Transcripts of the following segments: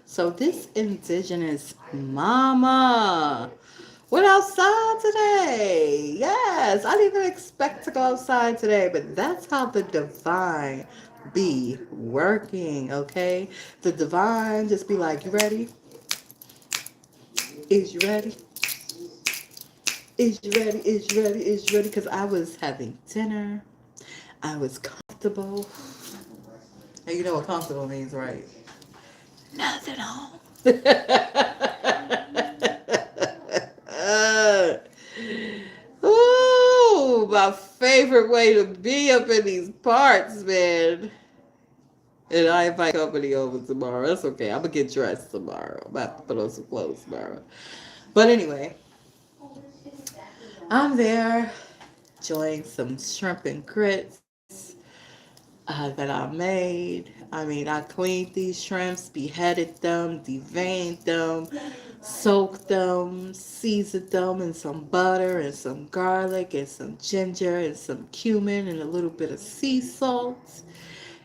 So this Indigenous Mama went outside today. Yes, I didn't even expect to go outside today, but that's how the divine be working, okay? The divine just be like, you ready? Is you ready? Is you ready? Is you ready? Is you ready? Because I was having dinner. I was comfortable. And you know what comfortable means, right? Nothing on. Ooh, my favorite way to be up in these parts, man. And I invite company over tomorrow. That's okay. I'm gonna get dressed tomorrow. I'm about to put on some clothes tomorrow. But anyway, I'm there enjoying some shrimp and grits that I made. I mean, I cleaned these shrimps, beheaded them, deveined them, soaked them, seasoned them in some butter and some garlic and some ginger and some cumin and a little bit of sea salt.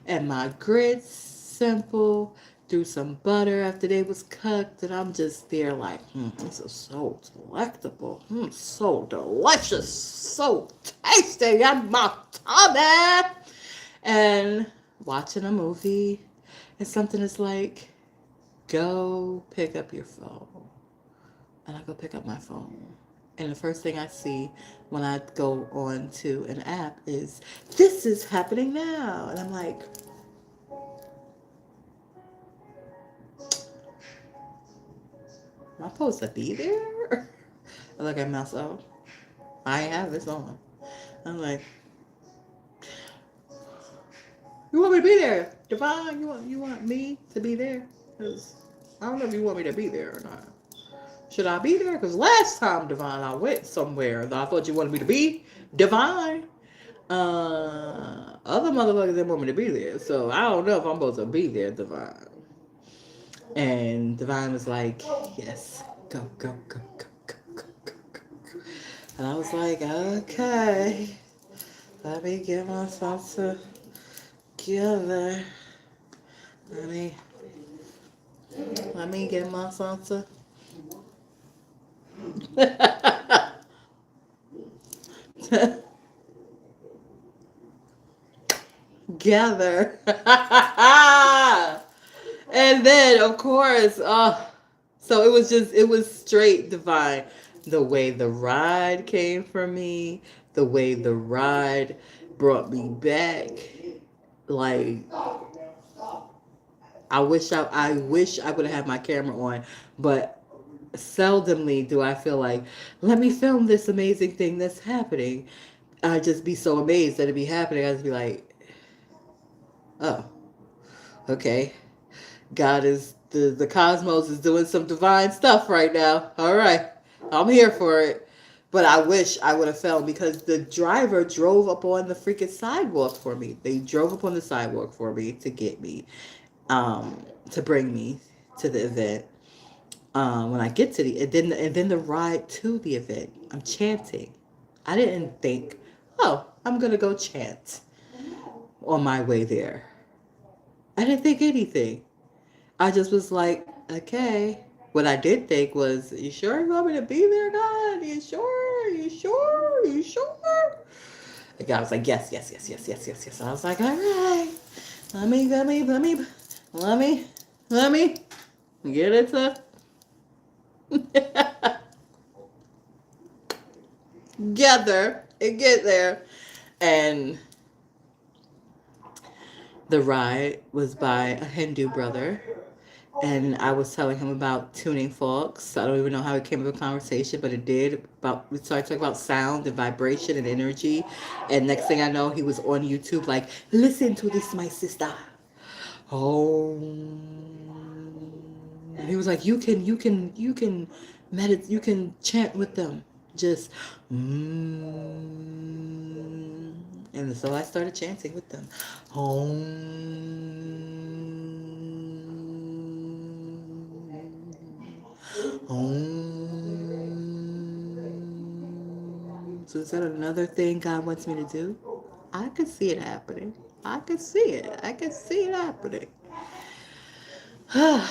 And my grits, simple, threw some butter after they was cooked, and I'm just there like, this is so delectable, so delicious, so tasty in my tummy. And watching a movie, and something is like, go pick up your phone. And I go pick up my phone. And the first thing I see when I go on to an app is, this is happening now. And I'm like, am I supposed to be there? I look at myself. I have this on. I'm like, you want me to be there? Devon, you want me to be there? Because I don't know if you want me to be there or not. Should I be there? Because last time, Devon, I went somewhere that I thought you wanted me to be. Divine. Other motherfuckers didn't want me to be there. So I don't know if I'm supposed to be there, Divine. And Divine was like, yes, go, go, go, go, go, go, go, go. And I was like, okay, let me get myself together. Let me, let me get myself together. And then, of course, so it was straight divine. The way the ride came for me, the way the ride brought me back. Like, I wish I would have had my camera on, but seldomly do I feel like, let me film this amazing thing that's happening. I'd just be so amazed that it be happening. I'd just be like, oh, okay. God is the cosmos is doing some divine stuff right now. All right, I'm here for it. But I wish I would have felt, because the driver drove up on the freaking sidewalk for me. They drove up on the sidewalk for me to get me, to bring me to the event. When I get to the and then the ride to the event, I'm chanting. I didn't think, oh, I'm gonna go chant on my way there. I didn't think anything. I just was like, okay. What I did think was, you sure you want me to be there, God? You sure? You sure? You sure? And God was like, yes, yes, yes, yes, yes, yes, yes. I was like, all right. Let me, let me get it to together and get there. And the ride was by a Hindu brother, and I was telling him about tuning forks. I don't even know how it came up a conversation, but it did. About we started talking about sound and vibration and energy, and next thing I know, he was on YouTube like, "Listen to this, my sister." Oh, and he was like, "You can meditate, you can chant with them, just." And so I started chanting with them. So is that another thing God wants me to do? I could see it happening. I could see it. I could see it happening. And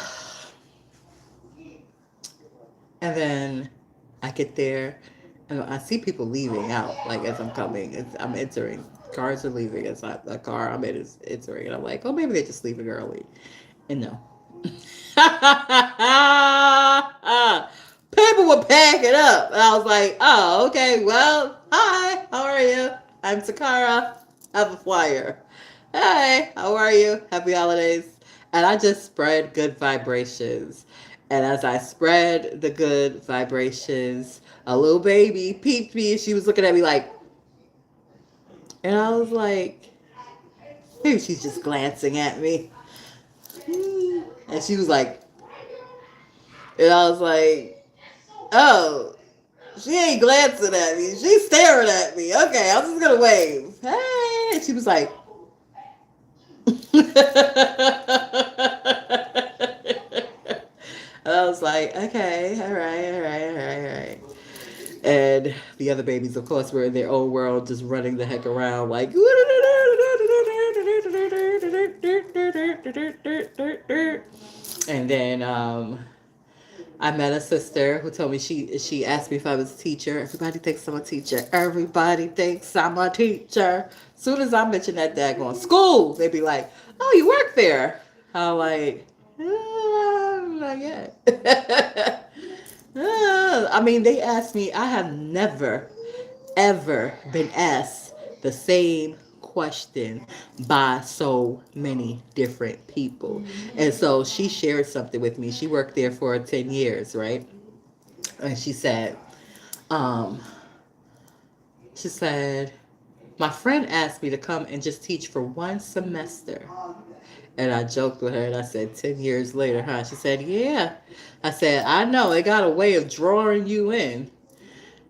then I get there and I see people leaving out, like as I'm coming, as I'm entering. Cars are leaving. It's not the car I'm in is entering. And I'm like, oh, maybe they're just leaving early. And no. People were packing up. And I was like, oh, okay, well, hi, how are you? I'm Takara. I have a flyer. Hi, how are you? Happy holidays. And I just spread good vibrations. And as I spread the good vibrations, a little baby peeped me and she was looking at me like, and I was like, maybe she's just glancing at me. And she was like, and I was like, oh, she ain't glancing at me. She's staring at me. Okay, I'm just gonna wave. Hey, and she was like, and I was like, okay, all right, all right, all right, all right. And the other babies, of course, were in their own world, just running the heck around, like. And then I met a sister who told me she asked me if I was a teacher. Everybody thinks I'm a teacher. Everybody thinks I'm a teacher. As soon as I mention that daggone school, they be like, "Oh, you work there?" I'm like, not yet. I mean, they asked me. I have never, ever been asked the same question by so many different people. And so she shared something with me. She worked there for 10 years, right? And um, she said, my friend asked me to come and just teach for one semester. And I joked with her and I said, 10 years later, huh? She said, yeah. I said, I know. They got a way of drawing you in.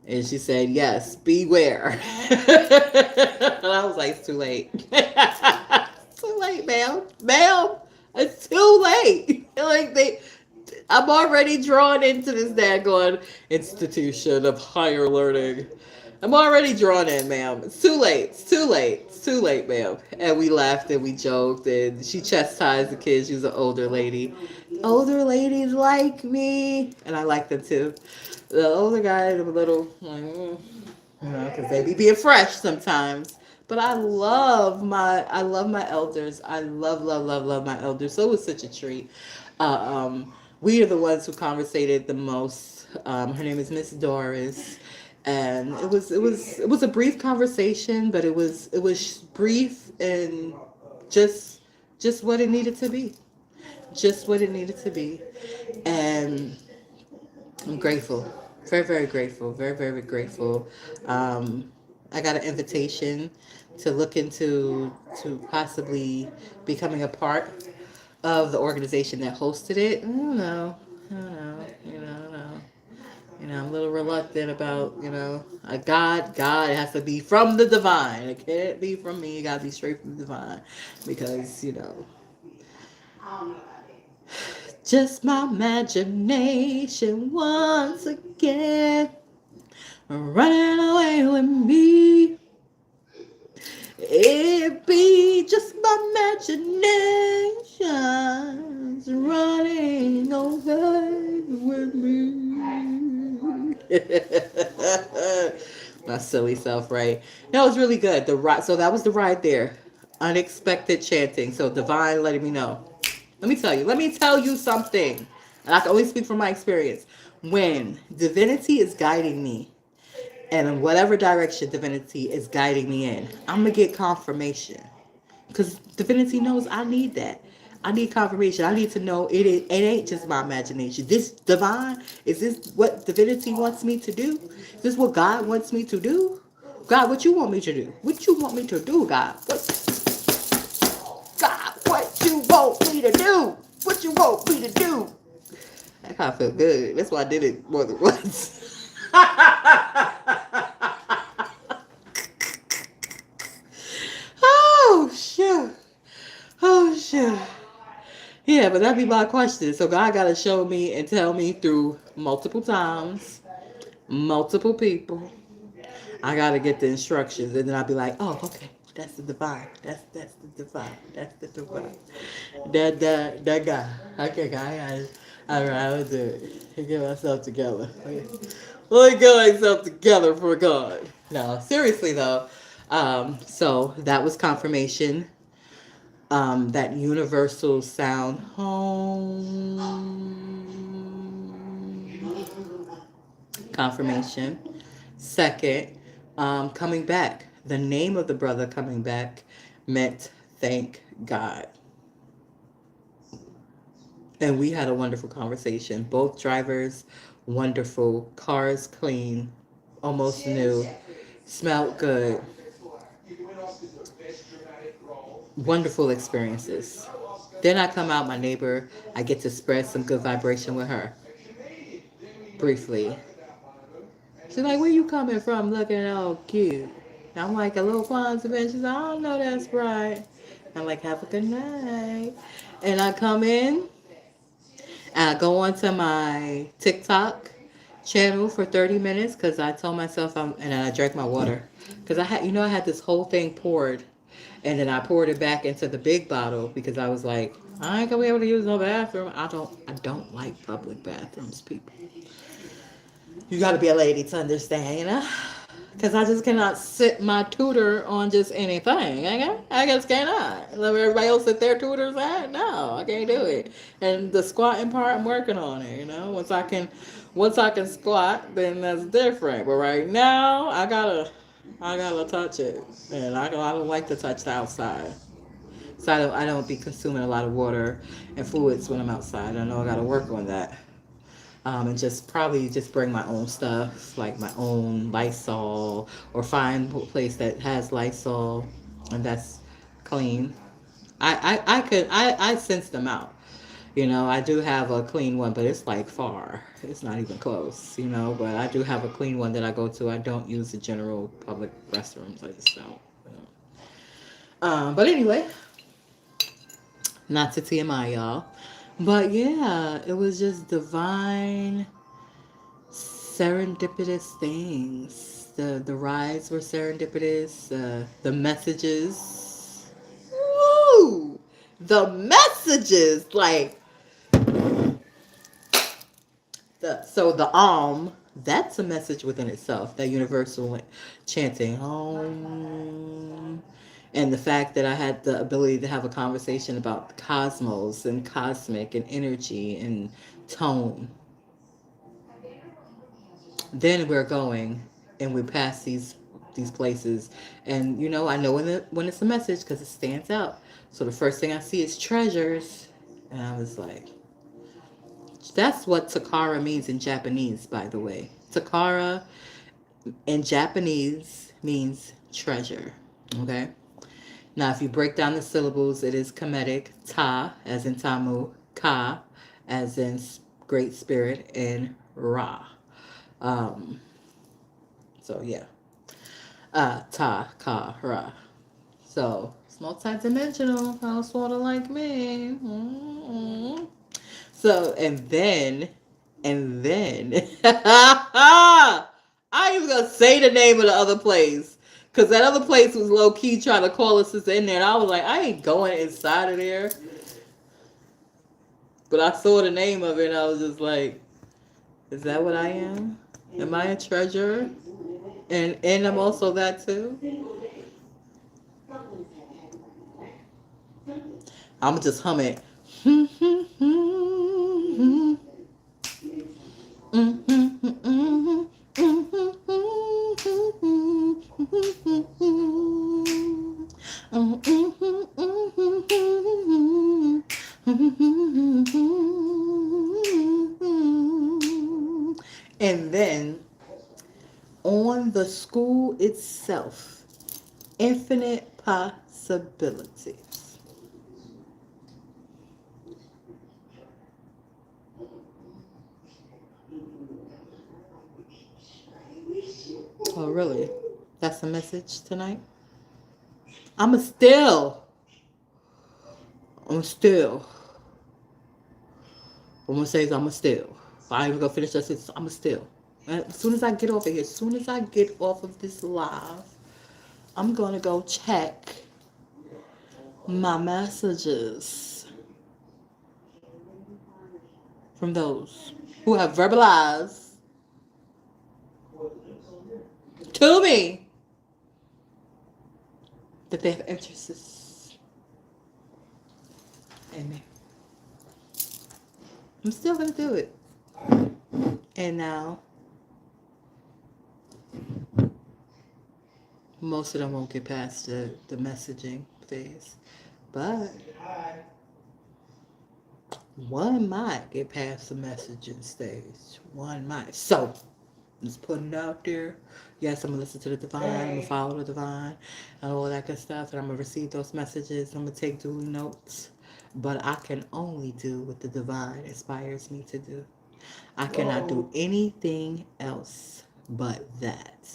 And she said, yes, beware. And I was like, it's too late. It's too late, ma'am. Ma'am, it's too late. Like I'm already drawn into this daggone institution of higher learning. I'm already drawn in, ma'am. It's too late. It's too late. It's too late, ma'am. And we laughed and we joked and she chastised the kids. She was an older lady. Older ladies like me. And I like them too. The older guys are a little, because they be being fresh sometimes. But I love my elders. I love my elders. So it was such a treat. We are the ones who conversated the most. Her name is Miss Doris, and it was a brief conversation, but it was brief and just just what it needed to be, just what it needed to be, and I'm grateful, very very grateful, very very grateful. I got an invitation to look into to possibly becoming a part of the organization that hosted it. I don't know. I don't know. I don't know. I'm a little reluctant about, a God, it has to be from the divine. It can't be from me. It got to be straight from the divine. Because, just my imagination once again running away with me. It be just my imaginations running away with me. My silly self, right? No, it was really good. The ride, so that was the ride there. Unexpected chanting. So divine letting me know. Let me tell you something. And I can only speak from my experience. When divinity is guiding me, and in whatever direction divinity is guiding me in, I'm going to get confirmation. Because divinity knows I need that. I need confirmation. I need to know it ain't just my imagination. This divine, is this what divinity wants me to do? Is this what God wants me to do? God, what you want me to do? What you want me to do, God? God, what you want me to do? What you want me to do? That kind of felt good. That's why I did it more than once. Oh, shoot. Oh, shoot. Yeah, but that'd be my question. So God got to show me and tell me through multiple times, multiple people. I got to get the instructions. And then I'll be like, oh, okay. That's the divine. That's the divine. That's the divine. That guy. Okay, guy. I was it. Get myself together. Let me get myself together for God. No, seriously though. So that was confirmation. That universal sound home. Confirmation. Second, coming back. The name of the brother coming back meant thank God. And we had a wonderful conversation. Both drivers, wonderful. Cars clean, almost new. Smelled good. Wonderful experiences. Then I come out, my neighbor, I get to spread some good vibration with her. Briefly. She's like, where you coming from looking all cute? I'm like, a little Kwanzaa event. She's like, I don't know, that's right. I'm like, have a good night. And I come in, and I go onto my TikTok channel for 30 minutes because I told myself and I drank my water. Because I had this whole thing poured. And then I poured it back into the big bottle because I was like, I ain't gonna be able to use no bathroom. I don't like public bathrooms, people. You gotta be a lady to understand, you know? Because I just cannot sit my tutor on just anything. Okay? I just cannot. Let everybody else sit their tutors at? No, I can't do it. And the squatting part, I'm working on it. Once I can squat, then that's different. But right now, I gotta touch it, and I don't like to touch the outside. So I don't be consuming a lot of water and fluids when I'm outside. I know I gotta work on that. And just probably just bring my own stuff, like my own Lysol, or find a place that has Lysol, and that's clean. I sense them out. I do have a clean one, but it's like far. It's not even close. But I do have a clean one that I go to. I don't use the general public restrooms. I just don't. But anyway, not to TMI, y'all. But yeah, it was just divine serendipitous things. The rides were serendipitous. The messages. Woo! The messages, like the that's a message within itself. That universal chanting and the fact that I had the ability to have a conversation about the cosmos and cosmic and energy and tone. Then we're going and we pass these places, and I know when it's a message because it stands out. So the first thing I see is treasures, and I was like, that's what Takara means in Japanese, by the way. Takara in Japanese means treasure. Okay. Now, if you break down the syllables, it is Kemetic, Ta as in Tamu, Ka as in Great Spirit, and Ra. Um, so yeah, Ta, Ka, Ra. So it's multidimensional. How sort of like me. Mm-hmm. So and then, I ain't even gonna say the name of the other place. Cause that other place was low key trying to call us in there, and I was like, I ain't going inside of there. But I saw the name of it, and I was just like, is that what I am? Am I a treasure? And I'm also that too. I'm just humming. And then on the school itself, infinite possibilities. Oh, really? That's the message tonight? I'm a still. I'm still. What I'm gonna say is I'm a still. I ain't even gonna finish that sentence. I'm a still. As soon as I get off of here, as soon as I get off of this live, I'm going to go check my messages from those who have verbalized to me that they have interests in me. I'm still going to do it. And now, most of them won't get past the messaging phase. But one might get past the messaging stage. One might. So, just putting it out there. Yes, I'm going to listen to the divine. I'm going to follow the divine and all that good stuff. And I'm going to receive those messages. I'm going to take duly notes. But I can only do what the divine inspires me to do. I cannot do anything else but that.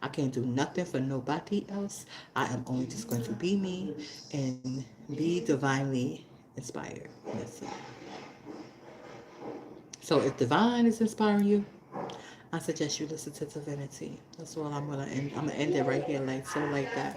I can't do nothing for nobody else. I am only just going to be me and be divinely inspired. That's it. So if divine is inspiring you, I suggest you listen to divinity. That's all I'm gonna end. I'm gonna end it right here, like so, like that.